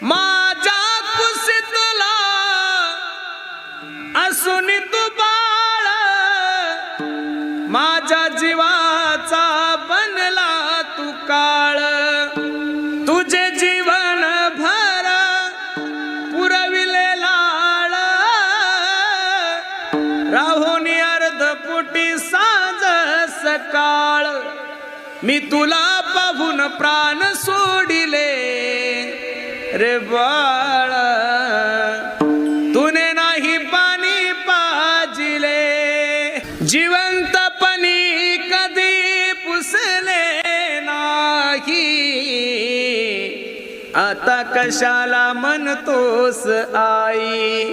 माझ्या कुशीतला असून तू बाळ, माझ्या जीवाचा बनला तू काळ। तुझे जीवन भर पुरविले लाळ, राहून अर्धपोटी सांज सकाळ। मी तुला पाहून प्राण सोडिले रे बाळ, तुने नाही पाणी पाजिले। जिवंतपणी कधी पुसले नाही, आता कशाला म्हणतोस आई।